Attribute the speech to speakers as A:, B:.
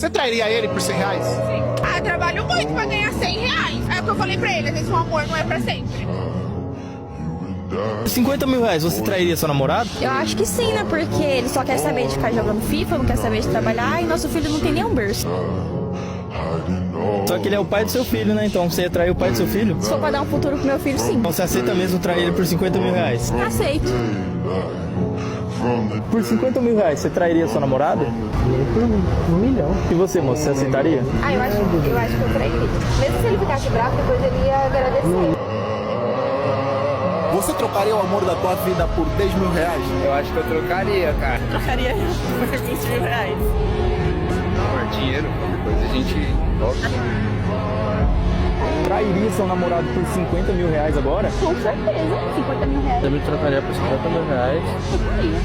A: Você trairia ele por 100 reais?
B: Sim. Ah, trabalho muito pra ganhar 100 reais. É o que eu falei pra ele, às vezes o amor não é pra sempre.
C: 50 mil reais, você trairia seu namorado?
D: Eu acho que sim, né? Porque ele só quer saber de ficar jogando FIFA, não quer saber de trabalhar e nosso filho não tem nenhum berço.
C: Só que ele é o pai do seu filho, né? Então você ia trair o pai do seu filho?
D: Se for pra dar um futuro pro meu filho, sim.
C: Então você aceita mesmo trair ele por 50 mil reais?
D: Aceito.
C: Por 50 mil reais, você trairia sua namorada?
E: Por 1 milhão.
C: E você, moça, você aceitaria?
D: Ah, eu acho que eu trairia. Mesmo se ele ficasse bravo, depois ele ia agradecer.
A: Você trocaria o amor da tua vida por 10 mil reais?
F: Eu acho que eu trocaria, cara.
B: Trocaria por 20 mil reais.
F: Por dinheiro, depois a gente volta.
C: Trairia seu namorado por 50 mil reais agora?
D: Com certeza. 50 mil reais.
C: Eu me trocaria por 50 mil reais.
D: Eu faria.